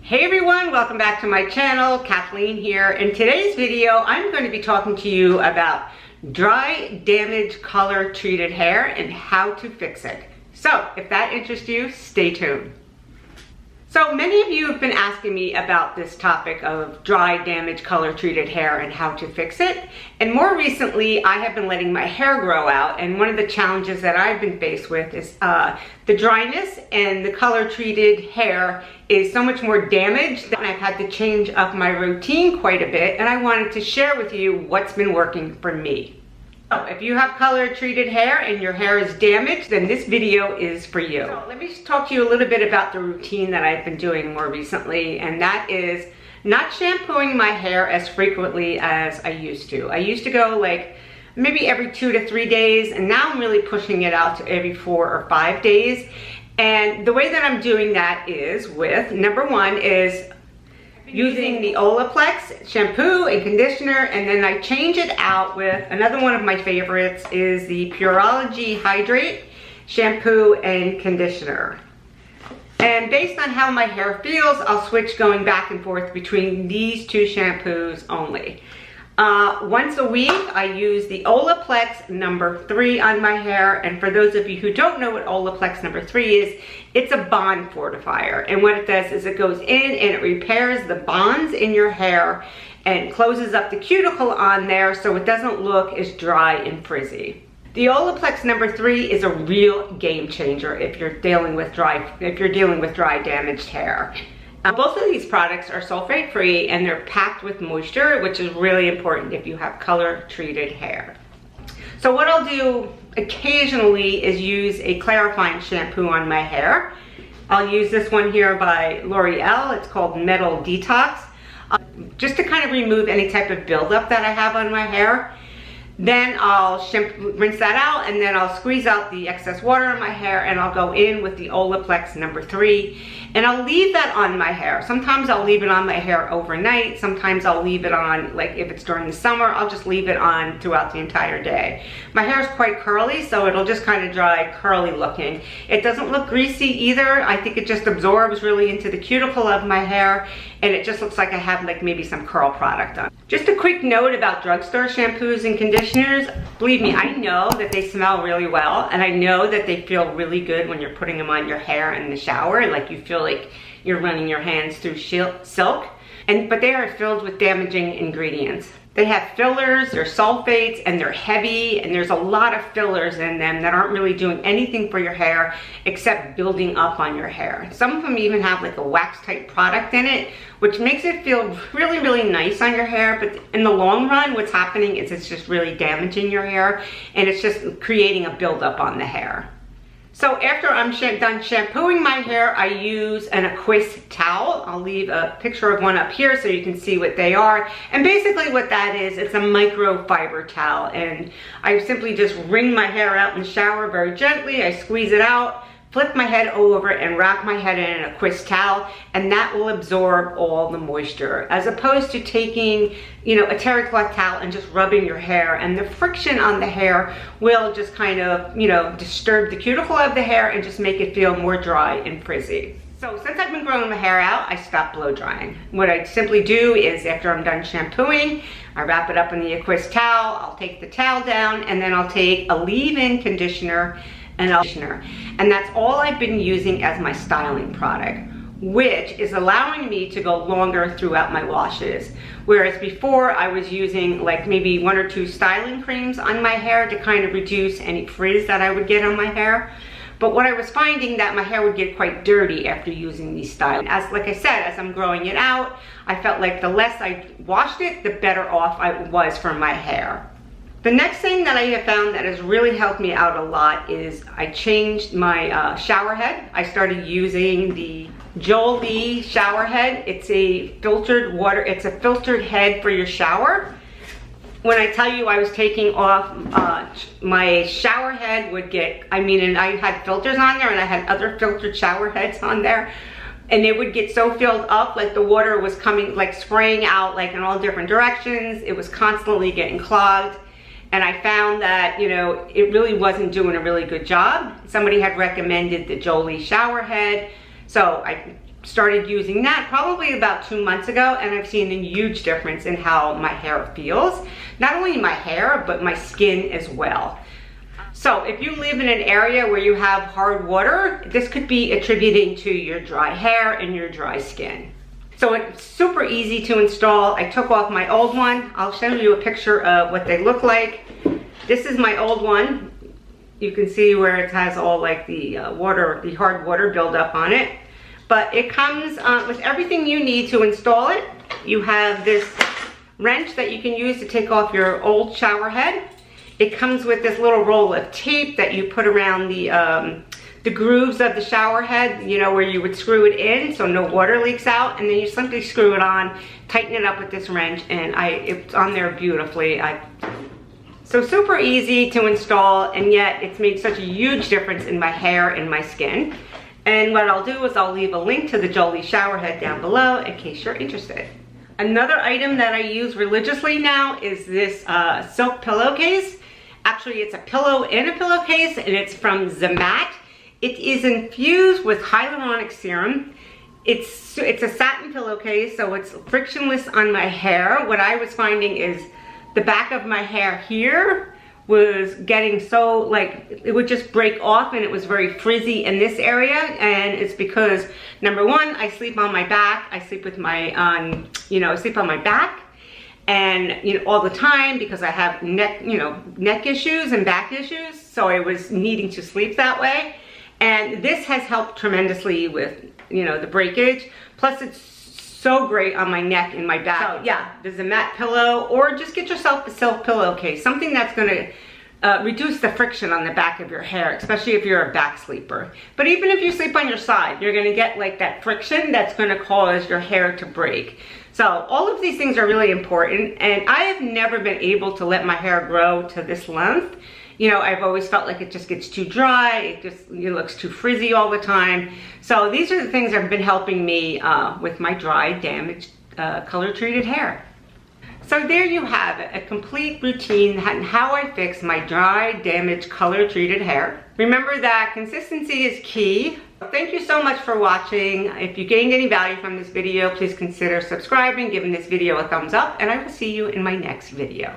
Hey everyone, welcome back to my channel. Kathleen here. In today's video, I'm going to be talking to you about dry, damaged, color treated hair and how to fix it. So if that interests you, stay tuned. So many of you have been asking me about this topic of dry, damaged, color treated hair and how to fix it. And more recently, I have been letting my hair grow out. And one of the challenges that I've been faced with is the dryness, and the color treated hair is so much more damaged that I've had to change up my routine quite a bit. And I wanted to share with you what's been working for me. So if you have color treated hair and your hair is damaged, then this video is for you. So let me talk to you a little bit about the routine that I've been doing more recently, and that is not shampooing my hair as frequently as I used to. I used to go like maybe every 2 to 3 days, and now I'm really pushing it out to every 4 or 5 days. And the way that I'm doing that is with, number one is using the Olaplex Shampoo and Conditioner, and then I change it out with another one of my favorites is the Pureology Hydrate Shampoo and Conditioner. And based on how my hair feels, I'll switch going back and forth between these two shampoos only. Once a week, I use the Olaplex number 3 on my hair. And for those of you who don't know what Olaplex number 3 is, it's a bond fortifier. And what it does is it goes in and it repairs the bonds in your hair and closes up the cuticle on there so it doesn't look as dry and frizzy. The Olaplex number 3 is a real game changer if you're dealing with dry damaged hair. Both of these products are sulfate free and they're packed with moisture, which is really important if you have color treated hair. So what I'll do occasionally is use a clarifying shampoo on my hair. I'll use this one here by L'Oreal. It's called Metal Detox, just to kind of remove any type of buildup that I have on my hair. Then I'll rinse that out, and then I'll squeeze out the excess water in my hair, and I'll go in with the Olaplex number 3, and I'll leave that on my hair. Sometimes I'll leave it on my hair overnight. Sometimes I'll leave it on, like if it's during the summer, I'll just leave it on throughout the entire day. My hair is quite curly, so it'll just kind of dry curly looking. It doesn't look greasy either. I think it just absorbs really into the cuticle of my hair, and it just looks like I have like maybe some curl product on. Just a quick note about drugstore shampoos and conditioners. Believe me, I know that they smell really well, and I know that they feel really good when you're putting them on your hair in the shower, like you feel like you're running your hands through silk. But they are filled with damaging ingredients. They have fillers, they're sulfates, and they're heavy, and there's a lot of fillers in them that aren't really doing anything for your hair except building up on your hair. Some of them even have like a wax type product in it, which makes it feel really, really nice on your hair, but in the long run, what's happening is it's just really damaging your hair, and it's just creating a buildup on the hair. So after I'm done shampooing my hair, I use an Aquis towel. I'll leave a picture of one up here so you can see what they are. And basically what that is, it's a microfiber towel. And I simply just wring my hair out in the shower very gently. I squeeze it out, flip my head over, and wrap my head in an Aquis towel, and that will absorb all the moisture, as opposed to taking, a terry cloth towel and just rubbing your hair, and the friction on the hair will just kind of, disturb the cuticle of the hair and just make it feel more dry and frizzy. So since I've been growing my hair out, I stopped blow drying. What I simply do is after I'm done shampooing, I wrap it up in the Aquis towel, I'll take the towel down, and then I'll take a leave-in conditioner and that's all I've been using as my styling product, which is allowing me to go longer throughout my washes. Whereas before I was using like maybe 1 or 2 styling creams on my hair to kind of reduce any frizz that I would get on my hair. But what I was finding that my hair would get quite dirty after using these styling. Like I said, as I'm growing it out, I felt like the less I washed it, the better off I was for my hair. The next thing that I have found that has really helped me out a lot is I changed my shower head. I started using the Jolie shower head. It's a filtered water, it's a filtered head for your shower. When I tell you I was taking off, my shower head would get, and I had filters on there and I had other filtered shower heads on there. And it would get so filled up, like the water was coming, like spraying out like in all different directions. It was constantly getting clogged. And I found that, it really wasn't doing a really good job. Somebody had recommended the Jolie shower head. So I started using that probably about 2 months ago, and I've seen a huge difference in how my hair feels. Not only my hair, but my skin as well. So if you live in an area where you have hard water, this could be attributing to your dry hair and your dry skin. So it's super easy to install. I took off my old one. I'll show you a picture of what they look like. This is my old one. You can see where it has all like the water, the hard water buildup on it. But it comes with everything you need to install it. You have this wrench that you can use to take off your old shower head. It comes with this little roll of tape that you put around the grooves of the shower head, you know, where you would screw it in so no water leaks out, and then you simply screw it on, tighten it up with this wrench, and it's on there beautifully. So super easy to install, and yet it's made such a huge difference in my hair and my skin. And what I'll do is I'll leave a link to the Jolie shower head down below in case you're interested. Another item that I use religiously now is this silk pillowcase. Actually, it's a pillow in a pillowcase, and it's from Zamat. It is infused with hyaluronic serum. It's a satin pillowcase, so it's frictionless on my hair. What I was finding is the back of my hair here was getting so, like, it would just break off, and it was very frizzy in this area. And it's because, number one, I sleep on my back. I sleep with my, I sleep on my back, and all the time, because I have neck issues and back issues. So I was needing to sleep that way. And this has helped tremendously with, the breakage. Plus it's so great on my neck and my back. So yeah, the Zamat pillow, or just get yourself a silk pillowcase, something that's gonna reduce the friction on the back of your hair, especially if you're a back sleeper. But even if you sleep on your side, you're gonna get like that friction that's gonna cause your hair to break. So all of these things are really important, and I have never been able to let my hair grow to this length. I've always felt like it just gets too dry, it looks too frizzy all the time. So these are the things that have been helping me with my dry, damaged, color-treated hair. So there you have it, a complete routine on how I fix my dry, damaged, color-treated hair. Remember that consistency is key. Thank you so much for watching. If you gained any value from this video, please consider subscribing, giving this video a thumbs up, and I will see you in my next video.